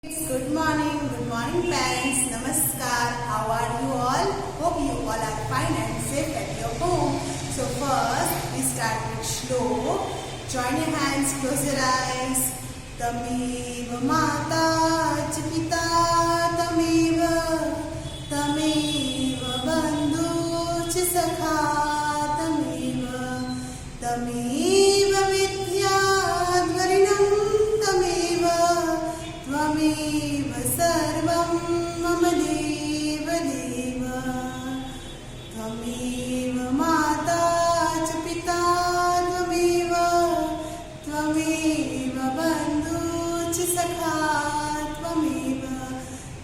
Good morning parents, Namaskar. How are you all? Hope you all are fine and safe at your home. So first we start with Shlok. Join your hands, close your eyes. Tamev Mata च पिता तमेव बंधु च सखा तमेव विद्या द्वरिणं तमेव त्वमेव सर्वं मम देव देव त्वमेव माता च पिता त्वमेव बन्धु च सखा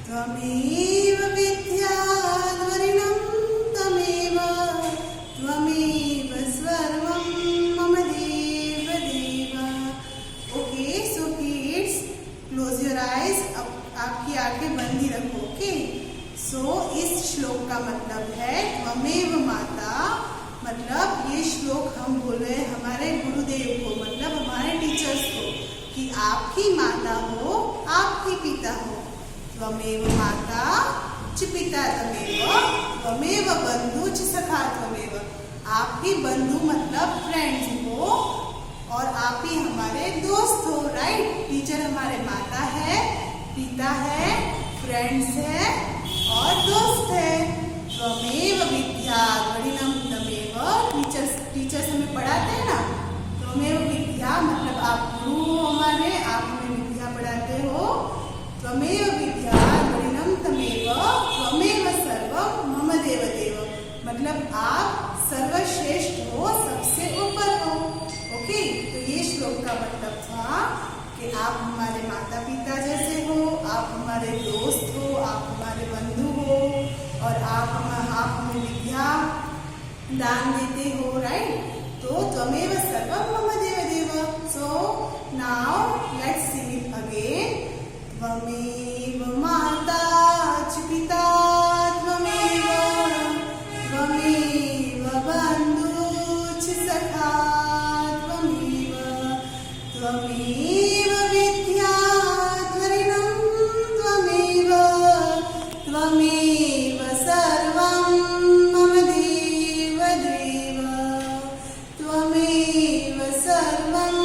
त्वमेव विद्या द्वरिणं तमेव सर्वं मम देव देव. Okay, so kids, close your eyes. अब आपकी आंखें बंद ही रखो. ओके, सो इस श्लोक का मतलब है त्वमेव माता. मतलब ये श्लोक हम बोल रहे हैं हमारे गुरुदेव को, मतलब हमारे टीचर्स को, कि आप ही माता हो, आप ही पिता हो. त्वमेव माता च पिता त्वमेव बंधु च सखा त्वमेव. आप ही बंधु मतलब फ्रेंड्स हो और आप ही हमारे दोस्त हो. राइट, टीचर हमारे माता है, पिता है, फ्रेंड्स है और दोस्त है. त्वमेव विद्या द्वरिणं तमेव. टीचर्स हमें पढ़ाते हैं ना. त्वमेव विद्या मतलब आप गुरु हो हमारे, आप हमें विद्या पढ़ाते हो. त्वमेव विद्या द्वरिणं तमेव त्वमेव सर्वं मम देव देव. मतलब आप सर्वश्रेष्ठ हो, सबसे ऊपर हो. ओके, तो ये श्लोक का मतलब था कि आप हमारे माता पिता जैसे हो, आप हमारे दोस्त हो, आप हमारे बंधु हो और आप हमें विद्या दान देते हो. राइट, तो त्वमेव सर्वं मम देव देव. So now let's sing it again. त्वमेव माता च पिता त्वमेव बंधु च सखा त्वमेव विद्या द्वरिणं त्वमेव सर्वं मम देव देव. त्वमेव सर्वं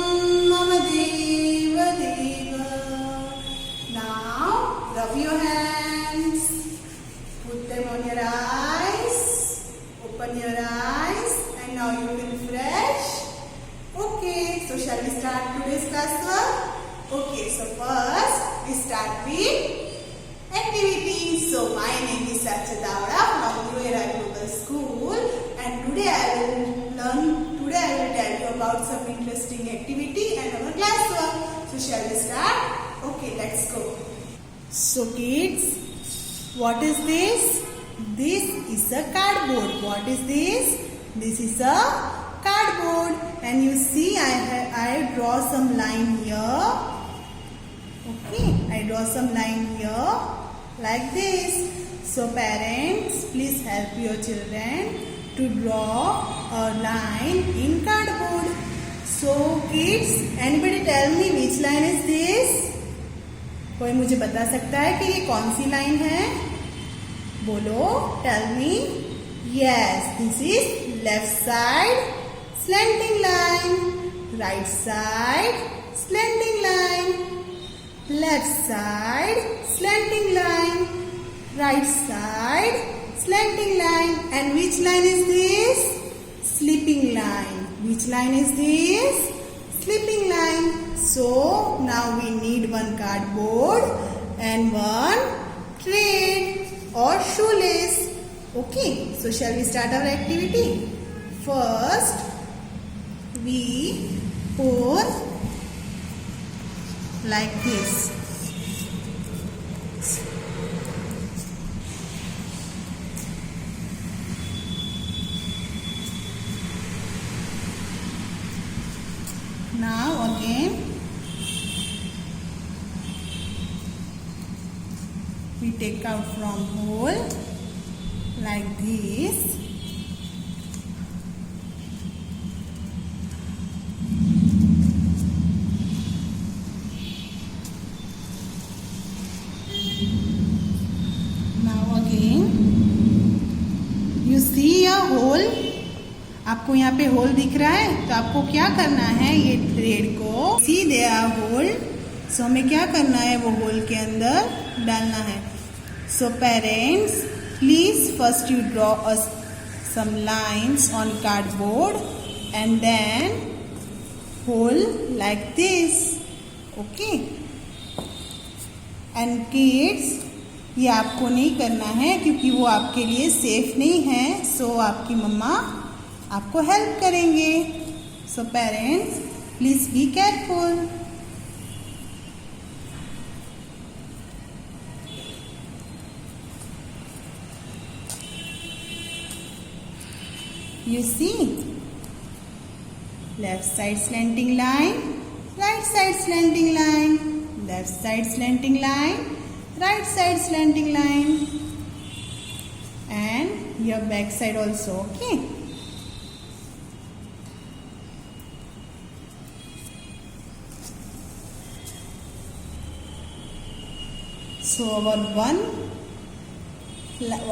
मम देव देव. Now rub your hands, put them on your eyes, open your eyes, and now you feel fresh. Okay, so shall we start today's class work? Okay, so first we start with activities. So my name is Sarcha Davda from New Era Global School, and today I will tell you about some interesting activity and our class work. So shall we start? Okay, let's go. So kids, what is this? This is a cardboard. What is this? This is a cardboard, and you see I draw some line here. Okay, I draw some line here like this. So parents, please help your children to draw a line in cardboard. So kids, anybody tell me which line is this? कोई मुझे बता सकता है कि ये कौन सी line है? बोलो, tell me. Yes, this is left side slanting line, right side slanting line, left side slanting line, right side slanting line. And which line is this? Sleeping line. Which line is this? Sleeping line. So now we need one cardboard and one thread or shoelace. Okay, so shall we start our activity? First we pour like this. Now again we take out from hole like this. Hole, आपको यहाँ पे whole दिख रहा है, तो आपको क्या करना है, ये थ्रेड को सी दिया होल, सो हमें क्या करना है, वो होल के अंदर डालना है। So parents, please first you draw some lines on cardboard and then hole like this, okay? And kids, ये आपको नहीं करना है क्योंकि वो आपके लिए सेफ नहीं है, सो आपकी मम्मा आपको हेल्प करेंगे। So parents, please be careful. You see, left side slanting line, right side slanting line, left side slanting line, right side slanting line, and your back side also, okay? So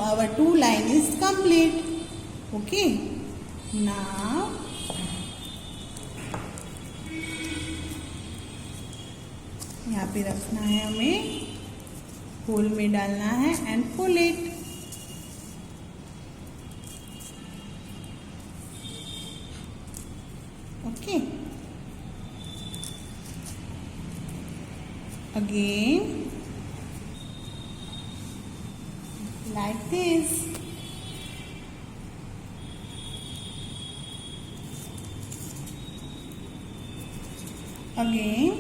our two line is complete, okay? Now यहाँ पे रखना है, हमें whole में डालना है and pull it, okay? Again like this. Again,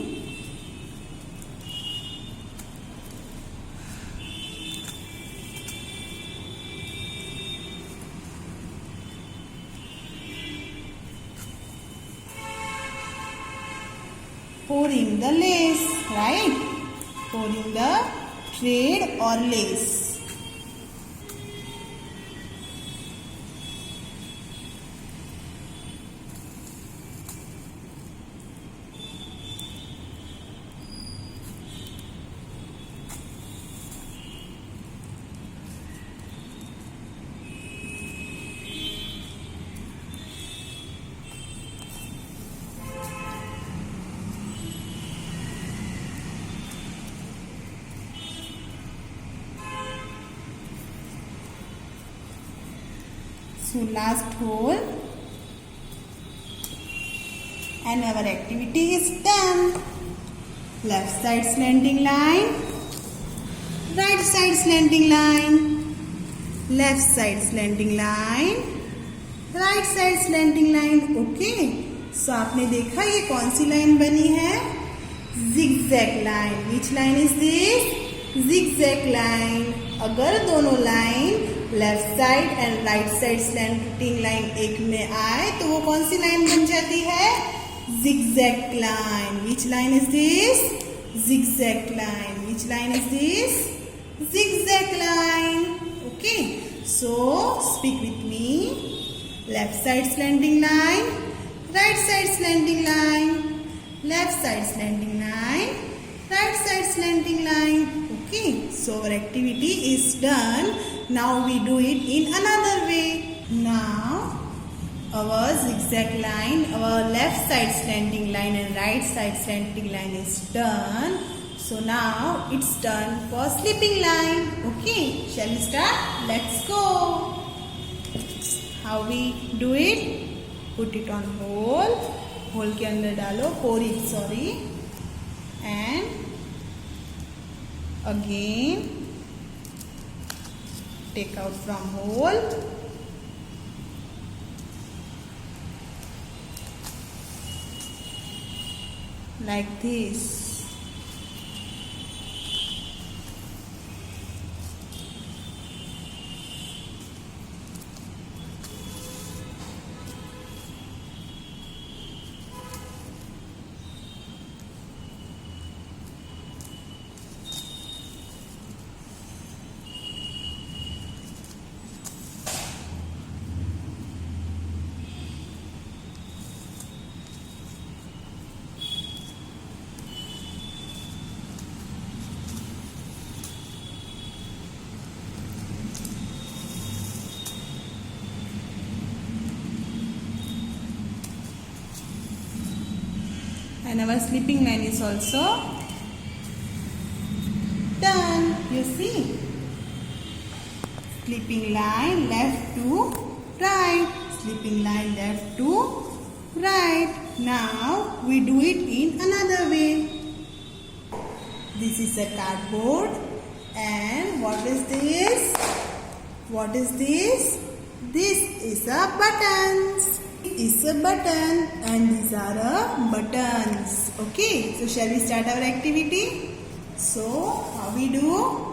pouring the lace, right? Pouring the thread or lace. So last hole and our activity is done. Left side slanting line, right side slanting line, left side slanting line, right side slanting line, okay? So आपने देखा ये कौन सी line बनी है, zigzag line. Which line is this? Zigzag line. अगर दोनों line left side and right side slanting line एक में आए तो वो कौन सी लाइन बन जाती है, zigzag line. Which line is this? Zigzag line. Which line is this? Zigzag line. Okay, so speak with me. Left side slanting line, right side slanting line, left side slanting line, right side slanting line. Okay, so our activity is done. Now we do it in another way. Now our zigzag line, our left side slanting line and right side slanting line is done. So now it's done for slipping line. Okay, shall we start? Let's go. How we do it? Put it on hole. Hole के अंदर डालो, pour it, sorry. And again take out from hole, like this. and our sleeping line is also done. You see, sleeping line left to right, sleeping line left to right. Now we do it in another way. This is a cardboard, and what is this? What is this? This is a buttons. Is a button, and these are buttons. Okay, so shall we start our activity? So how we do?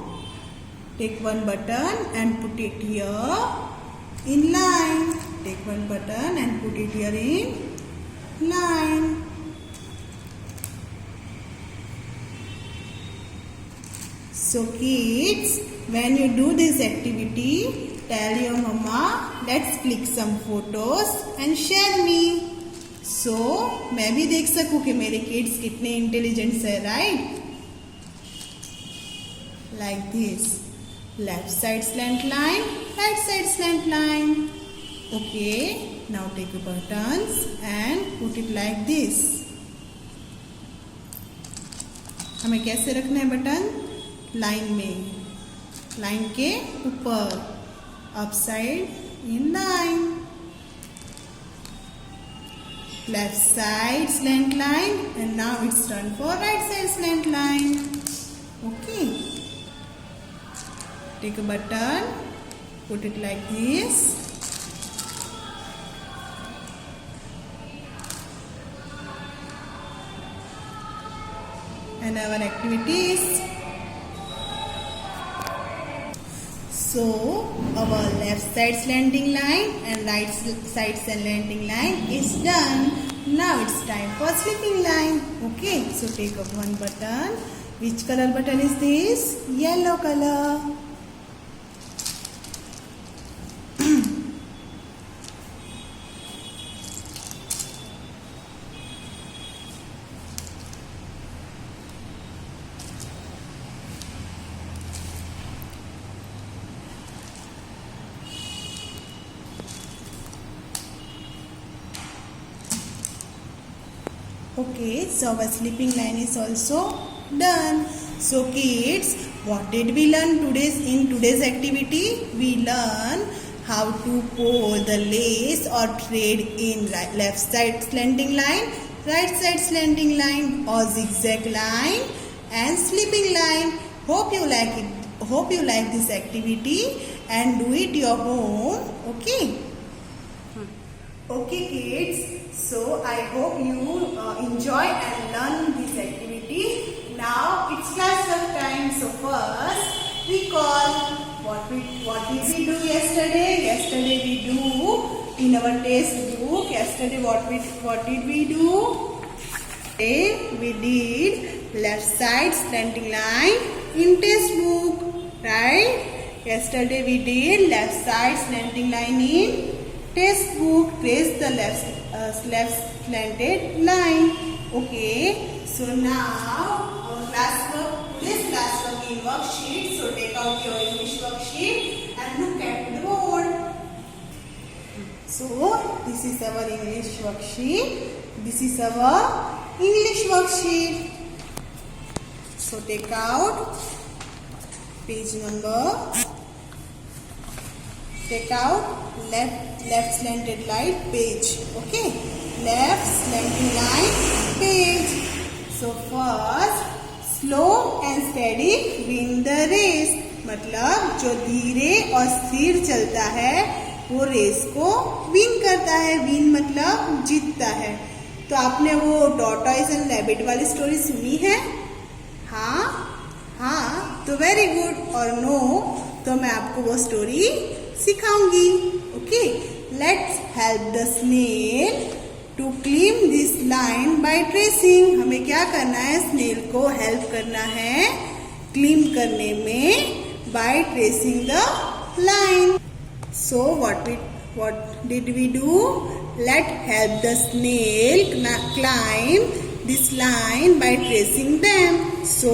Take one button and put it here in line. Take one button and put it here in line. So kids, when you do this activity, tell your mama, let's click some photos and share me. So मैं भी देख सकूं कि मेरे kids कितने intelligent है, right? Like this, left side slant line, right side slant line. Okay, now take the buttons and put it like this. हमें कैसे रखना है बटन? लाइन में, लाइन के ऊपर, upside in line. Left side slant line, and now it's turn for right side slant line. Okay. Take a button, put it like this. And our activities. So our left side slanting line and right side slanting line is done. Now it's time for sleeping line. Okay, so take up one button. Which color button is this? Yellow color. Okay, so our sleeping line is also done. So kids, what did we learn in today's activity? We learn how to pull the lace or thread in left side slanting line, right side slanting line, or zigzag line and sleeping line. Hope you like it. Hope you like this activity and do it your home. Okay. Okay kids, so I hope you enjoy and learn this activity. Now it's class work time. So first recall what did we do yesterday? Yesterday we do in our test book. Yesterday what did we do? Today we did left side slanting line in test book, right? Yesterday we did left side slanting line in test book. Trace the left slanted line. Okay, so now our today's class work in worksheet. So take out your English worksheet and look at the board. So this is our English worksheet. This is our English worksheet. So take out page number. Take out left slanted line page. Okay, left slanting line page. So first, slow and steady win the race. मतलब जो धीरे और स्थिर चलता है वो race को win करता है. विन मतलब जीतता है. तो आपने वो टॉर्टॉइस एंड रैबिट वाली स्टोरी सुनी है? हाँ, तो वेरी गुड. और नो, तो मैं आपको वो स्टोरी सिखाऊंगी. Okay, let's help the snail to climb this line by tracing. हमें क्या करना है? स्नेल को हेल्प करना है क्लीम करने में by tracing the line. So what did we do? Let's help the snail climb this line by tracing them. So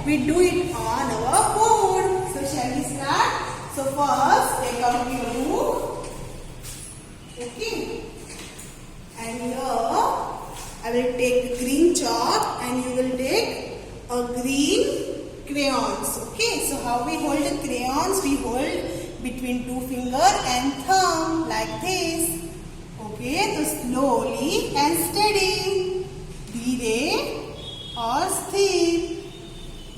we do it on our board. So shall we start? So first take out your book. Okay. And here I will take green chalk. crayons. Okay, so how we hold the crayons? We hold between two finger and thumb like this. Okay, so slowly and steady. धीरे और स्थिर.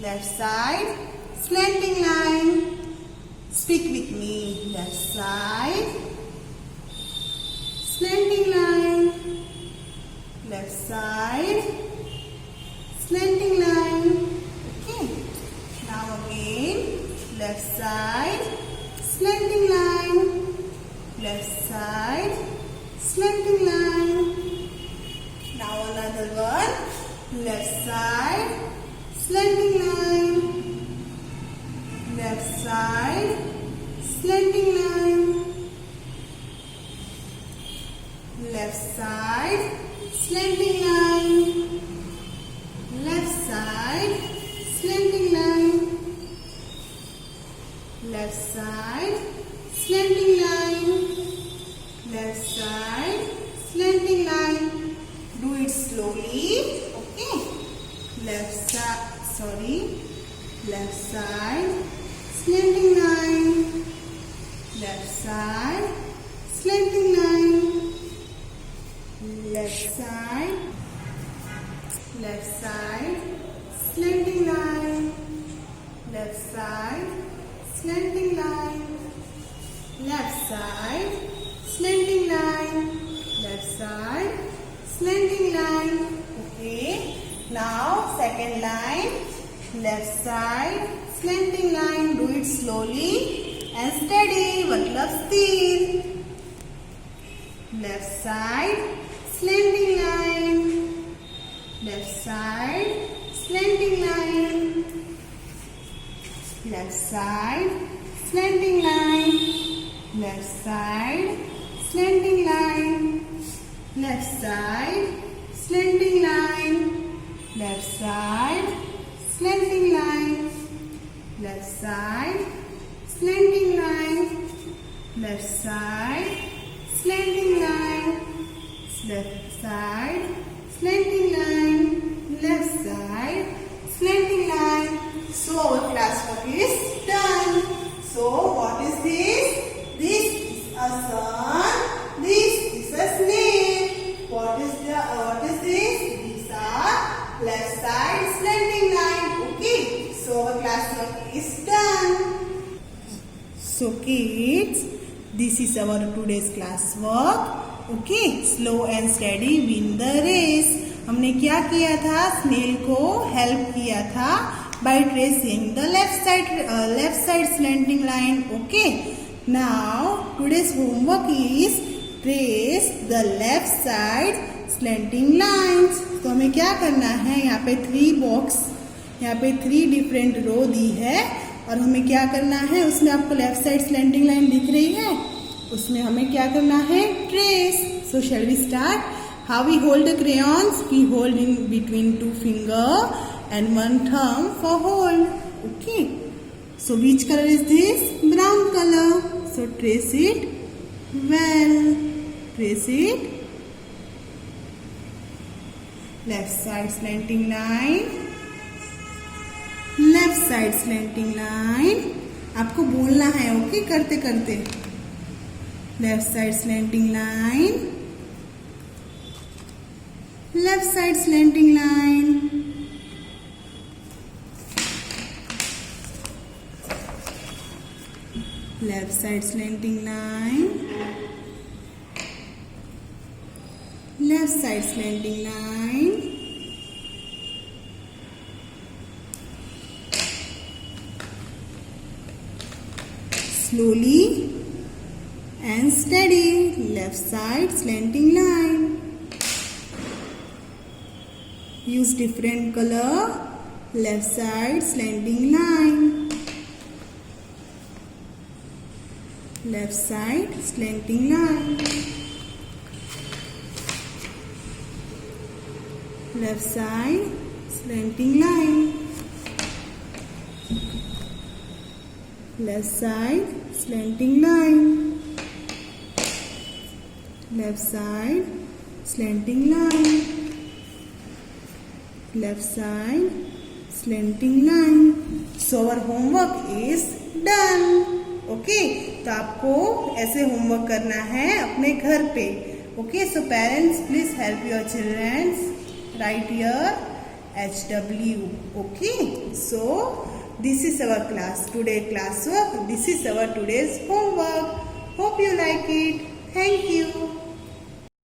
Left side slanting line. Speak with me. Left side slanting line. Left side slanting line. Okay. Now again, left side slanting line. Left side slanting line. Now another one. Left side slanting line. Left side slanting line. Left side slanting line. Left side slanting line. Left side slanting line. Left side slanting line. Do it slowly. Okay. Left side, left side slanting line. Left side slanting line. Left side slanting line. Left side slanting line. Left side slanting line. Left side slanting line. Okay. Now second line. Left side slanting line. Do it slowly and steady. मतलब स्थिर. Left side slanting line. Left side slanting line. Left side slanting line. Left side slanting line. Left side slanting line. Left side slanting line. Left side slanting line. Left side slanting line. Left side slanting line. Left side slanting line. So our classwork is done. So what is this? This is a sun. This is a snake. What is this? These are left side slanting line. Okay. So our classwork is done. So kids, this is our today's classwork. Okay. Slow and steady win the race. हमने क्या किया था? Snail को help किया था by tracing the left side slanting line. Okay. Now today's homework is trace the left side slanting lines. तो हमें क्या करना है? यहाँ पे 3 बॉक्स, यहाँ पे 3 डिफरेंट रो दी है और हमें क्या करना है? उसमें आपको लेफ्ट साइड स्लैंटिंग लाइन दिख रही है, उसमें हमें क्या करना है? Trace. So shall we start? How we hold the crayons? We hold in between 2 finger and 1 thumb for hold. Okay. So which color is this? Brown color. So trace it well. Trace it. Left side slanting line. Left side slanting line. आपको बोलना है. Okay करते करते. Left side slanting line. Left side slanting line. Left side slanting line. Left side slanting line. Slowly and steady. Left side slanting line. Use different color. Left side slanting line. Left side slanting line. Left side slanting line. Left side slanting line. Left side slanting line. Left side slanting line. So our homework is done. Okay, तो आपको ऐसे homework करना है अपने घर पे. Okay, so parents please help your children write here HW. Okay, so this is our class today class work. This is our today's homework. Hope you like it. Thank you.